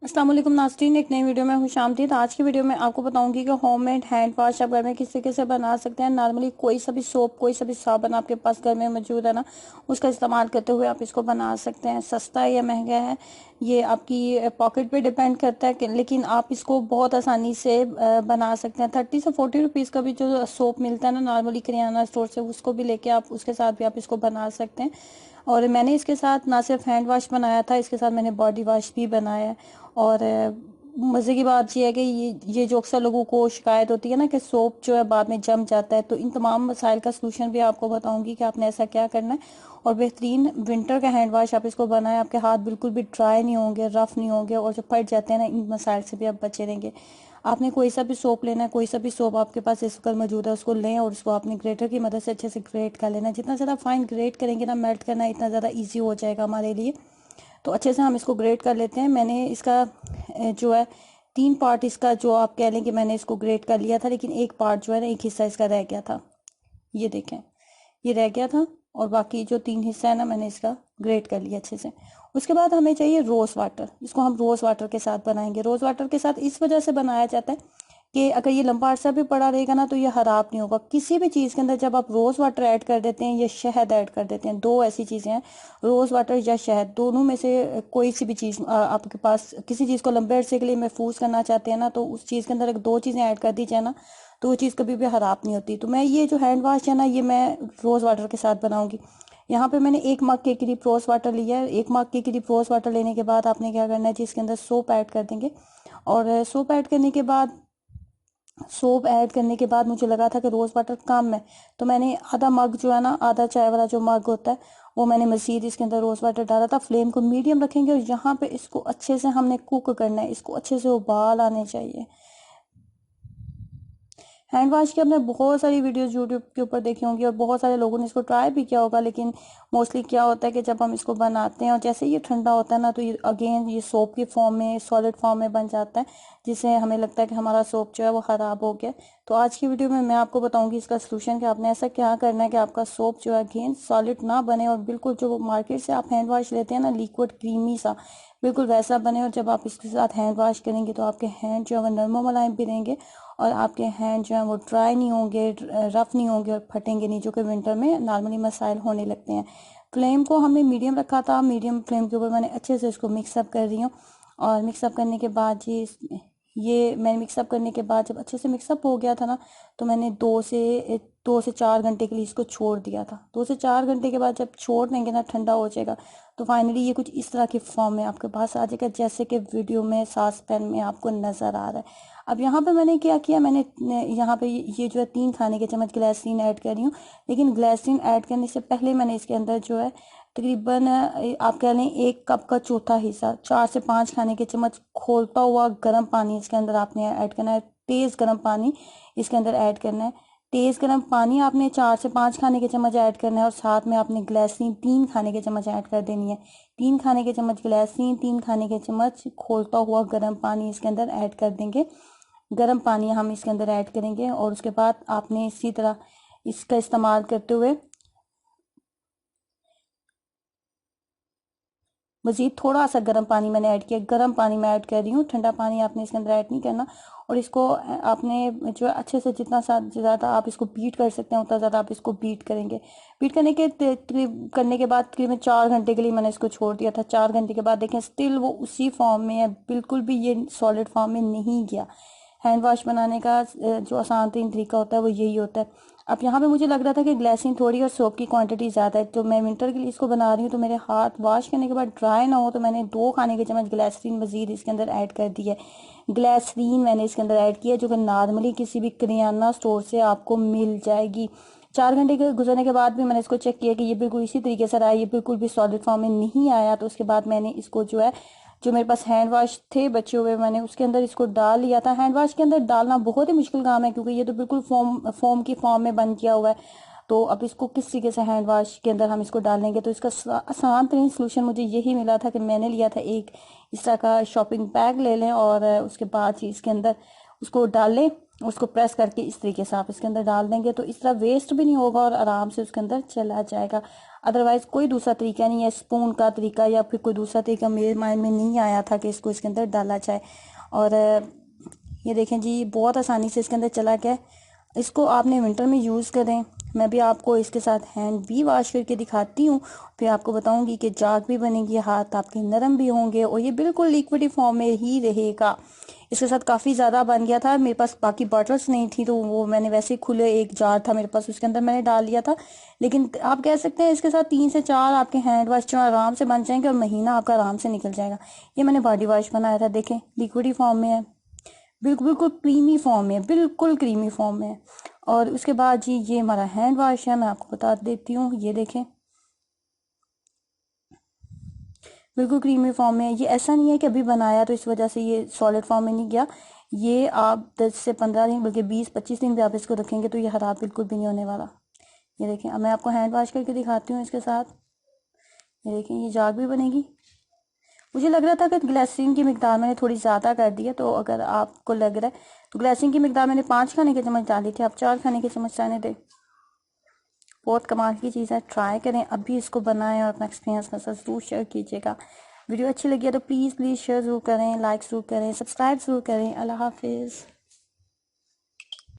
अस्सलाम वालेकुम नाज़रीन, एक नई वीडियो में खुशामदीद। आज की वीडियो में आपको बताऊंगी कि होममेड हैंड वाश आप घर में किस तरीके से बना सकते हैं। नॉर्मली कोई सा भी सोप, कोई सा भी साबुन आपके पास घर में मौजूद है ना, उसका इस्तेमाल करते हुए आप इसको बना सकते हैं। सस्ता है या महंगा है ये आपकी पॉकेट पे डिपेंड करता है लेकिन आप इसको बहुत आसानी से बना सकते हैं। 30 से 40 रुपीज़ का भी जो सोप मिलता है ना नॉर्मली किराना स्टोर से, उसको भी लेके आप उसके साथ भी आप इसको बना सकते हैं। और मैंने इसके साथ ना सिर्फ हैंड वॉश बनाया था, इसके साथ मैंने बॉडी वॉश भी बनाया है। और मज़े की बात ये है कि ये जो अक्सर लोगों को शिकायत होती है ना कि सोप जो है बाद में जम जाता है, तो इन तमाम मसाइल का सलूशन भी आपको बताऊंगी कि आपने ऐसा क्या करना है। और बेहतरीन विंटर का हैंड वॉश आप इसको बनाएं, आपके हाथ बिल्कुल भी ड्राई नहीं होंगे, रफ नहीं होंगे, और जो फट जाते हैं ना, इन मसाइल से भी आप बचे रहेंगे। आपने कोई सा भी सोप लेना है, कोई सा भी सोप आपके पास इस वक्त मौजूद है, उसको लें और उसको आपने ग्रेटर की मदद से अच्छे से ग्रेट कर लेना है। जितना ज़्यादा फाइन ग्रेट करेंगे ना, मेल्ट करना इतना ज़्यादा ईजी हो जाएगा हमारे लिए। तो अच्छे से हम इसको ग्रेट कर लेते हैं। मैंने इसका जो है 3 पार्ट, इसका जो आप कह लें कि मैंने इसको ग्रेट कर लिया था, लेकिन एक पार्ट जो है ना, एक हिस्सा इसका रह गया था। ये देखें, ये रह गया था, और बाकी जो 3 हिस्सा है ना, मैंने इसका ग्रेट कर लिया अच्छे से। उसके बाद हमें चाहिए रोज़ वाटर। इसको हम रोज़ वाटर के साथ बनाएंगे। रोज़ वाटर के साथ इस वजह से बनाया जाता है कि अगर ये लंबा अरसा भी पड़ा रहेगा ना, तो ये खराब नहीं होगा। किसी भी चीज़ के अंदर जब आप रोज़ वाटर ऐड कर देते हैं या शहद ऐड कर देते हैं, दो ऐसी चीज़ें हैं, रोज़ वाटर या शहद, दोनों में से कोई सी भी चीज़ आपके पास, किसी चीज़ को लंबे अरसे के लिए महफूज करना चाहते हैं ना, तो उस चीज़ के अंदर अगर दो चीज़ें ऐड कर दी जाए ना, तो वो चीज़ कभी भी खराब नहीं होती। तो मैं ये जो हैंड वॉश है ना, ये मैं रोज़ वाटर के साथ बनाऊंगी। यहाँ पे मैंने 1 मग के करीब रोज़ वाटर लिया है। 1 मग के करीब रोज़ वाटर लेने के बाद आपने क्या करना है जी, इसके अंदर सोप ऐड कर देंगे। और सोप ऐड करने के बाद, सोप ऐड करने के बाद मुझे लगा था कि रोज़ वाटर कम है, तो मैंने आधा मग जो है ना, आधा चाय वाला जो मग होता है, वो मैंने मज़ीद इसके अंदर रोज़ वाटर डाला था। फ्लेम को मीडियम रखेंगे और यहाँ पे इसको अच्छे से हमने कुक करना है। इसको अच्छे से उबाल आने चाहिए। हैंड वॉश की आपने बहुत सारी वीडियोस यूट्यूब के ऊपर देखी होंगी और बहुत सारे लोगों ने इसको ट्राई भी किया होगा, लेकिन मोस्टली क्या होता है कि जब हम इसको बनाते हैं और जैसे ये ठंडा होता है ना, तो ये अगेन ये सोप की फॉर्म में, सॉलिड फॉर्म में बन जाता है, जिससे हमें लगता है कि हमारा सोप जो है वो ख़राब हो गया। तो आज की वीडियो में मैं आपको बताऊंगी इसका सोल्यूशन कि आपने ऐसा क्या करना है कि आपका सोप जो है अगेन सॉलिड ना बने, और बिल्कुल जो मार्केट से आप हैंड वॉश लेते हैं ना, लिक्विड क्रीमी सा, बिल्कुल वैसा बने। और जब आप इसके साथ हैंड वॉश करेंगे तो आपके हैंड जो है वो नरम मुलायम भी रहेंगे, और आपके हैंड जो है वो ड्राई नहीं होंगे, रफ नहीं होंगे, और फटेंगे नहीं, जो कि विंटर में नॉर्मली मसाइल होने लगते हैं। फ्लेम को हमने मीडियम रखा था। मीडियम फ्लेम के ऊपर मैंने अच्छे से इसको मिक्सअप कर रही हूँ। और मिक्सअप करने के बाद ये मैंने मिक्सअप करने के बाद जब अच्छे से मिक्सअप हो गया था ना, तो मैंने 2 से 4 घंटे के लिए इसको छोड़ दिया था। 2 से 4 घंटे के बाद जब छोड़ देंगे ना, ठंडा हो जाएगा, तो फाइनली ये कुछ इस तरह की फॉर्म में आपके पास आ जाएगा, जैसे कि वीडियो में सास पैन में आपको नज़र आ रहा है। अब यहाँ पे मैंने क्या किया, मैंने यहाँ पे ये जो है 3 खाने के चम्मच ग्लिसरीन ऐड कर रही हूँ। लेकिन ग्लिसरीन ऐड करने से पहले मैंने इसके अंदर जो है तकरीबन आप कह लें 1 कप का चौथा हिस्सा, 4 से 5 खाने के चम्मच खोलता हुआ गर्म पानी इसके अंदर आपने ऐड करना है। तेज़ गर्म पानी इसके अंदर ऐड करना है। तेज़ गर्म पानी आपने 4 से 5 खाने के चम्मच ऐड करना है, और साथ में आपने ग्लिसरीन 3 खाने के चम्मच ऐड कर देनी है। 3 खाने के चम्मच ग्लिसरीन, 3 खाने के चम्मच खोलता हुआ गर्म पानी इसके अंदर ऐड कर देंगे। गर्म पानी हम इसके अंदर ऐड करेंगे, और उसके बाद आपने इसी तरह इसका इस्तेमाल करते हुए मज़ीद थोड़ा सा गर्म पानी मैंने ऐड किया। गर्म पानी मैं ऐड कर रही हूँ, ठंडा पानी आपने इसके अंदर ऐड नहीं करना। और इसको आपने जो है अच्छे से, जितना ज़्यादा आप इसको बीट कर सकते हैं उतना ज़्यादा आप इसको बीट करेंगे। बीट करने के बाद तकरीबन 4 घंटे के लिए मैंने इसको छोड़ दिया था। 4 घंटे के बाद देखें, स्टिल वो उसी फॉर्म में है, बिल्कुल भी ये सॉलिड फॉर्म में नहीं गया। हैंड वॉश बनाने का जो आसान तरीन तरीका होता है वो यही होता है। अब यहाँ पे मुझे लग रहा था कि ग्लिसरीन थोड़ी और सोप की क्वांटिटी ज़्यादा है, तो मैं विंटर के लिए इसको बना रही हूँ, तो मेरे हाथ वॉश करने के बाद ड्राई ना हो, तो मैंने 2 खाने के चम्मच ग्लिसरीन मज़ीद इसके अंदर ऐड कर दी है। ग्लिसरीन मैंने इसके अंदर ऐड किया, जो कि नॉर्मली किसी भी किराना स्टोर से आपको मिल जाएगी। 4 घंटे के गुजरने के बाद भी मैंने इसको चेक किया कि ये बिल्कुल इसी तरीके से रहा, ये बिल्कुल भी सॉलिड फॉर्म में नहीं आया। तो उसके बाद मैंने इसको जो है, जो मेरे पास हैंड वाश थे बचे हुए, मैंने उसके अंदर इसको डाल लिया था। हैंड वाश के अंदर डालना बहुत ही मुश्किल काम है, क्योंकि ये तो बिल्कुल फोम की फॉर्म में बन किया हुआ है। तो अब इसको किस तरीके से हैंड वाश के अंदर हम इसको डालेंगे, तो इसका आसान तरीन सोल्यूशन मुझे यही मिला था कि मैंने लिया था एक इस तरह का शॉपिंग बैग ले लें, और उसके बाद ही इसके अंदर उसको डाल लें, उसको प्रेस करके इस तरीके से आप इसके अंदर डाल देंगे तो इस तरह वेस्ट भी नहीं होगा और आराम से उसके अंदर चला जाएगा। अदरवाइज कोई दूसरा तरीका नहीं है, स्पून का तरीका या फिर कोई दूसरा तरीका मेरे माइंड में नहीं आया था कि इसको इसके अंदर डाला जाए। और ये देखें जी, बहुत आसानी से इसके अंदर चला गया। इसको आपने विंटर में यूज़ करें। मैं भी आपको इसके साथ हैंड भी वॉश करके दिखाती हूँ, फिर आपको बताऊंगी कि जाग भी बनेगी, हाथ आपके नरम भी होंगे और ये बिल्कुल लिक्विड फॉर्म में ही रहेगा। इसके साथ काफ़ी ज़्यादा बन गया था, मेरे पास बाकी बॉटल्स नहीं थी तो वो मैंने वैसे ही खुले एक जार था मेरे पास, उसके अंदर मैंने डाल लिया था। लेकिन आप कह सकते हैं इसके साथ 3 से 4 आपके हैंड वॉश जो आराम से बन जाएंगे और महीना आपका आराम से निकल जाएगा। ये मैंने बॉडी वॉश बनाया था, देखें लिक्विड फॉर्म में है, बिल्कुल बिल्कुल क्रीमी फॉर्म में, बिल्कुल क्रीमी फॉर्म में। और उसके बाद जी ये हमारा हैंड वॉश है, मैं आपको बता देती हूँ, ये देखें बिल्कुल क्रीमी फॉर्म में। ये ऐसा नहीं है कि अभी बनाया तो इस वजह से ये सॉलिड फॉर्म में नहीं गया। ये आप 10 से 15 दिन बल्कि 20-25 दिन भी आप इसको रखेंगे तो ये खराब बिल्कुल भी नहीं होने वाला। ये देखें, अब मैं आपको हैंड वॉश करके दिखाती हूँ इसके साथ। ये देखें, ये जाग भी बनेगी। मुझे लग रहा था कि ग्लिसरीन की मिकदार मैंने थोड़ी ज़्यादा कर दी है, तो अगर आपको लग रहा है तो ग्लिसरीन की मिकदार मैंने 5 खाने के चम्मच डाली थी, आप 4 खाने के चम्मच डालने थे। बहुत कमाल की चीज़ है, ट्राई करें, अभी इसको बनाएं और अपना एक्सपीरियंस मेरे साथ ज़रूर शेयर कीजिएगा। वीडियो अच्छी लगी है तो प्लीज़ शेयर ज़रूर करें, लाइक ज़रूर करें, सब्सक्राइब ज़रूर करें। अल्लाह हाफिज़।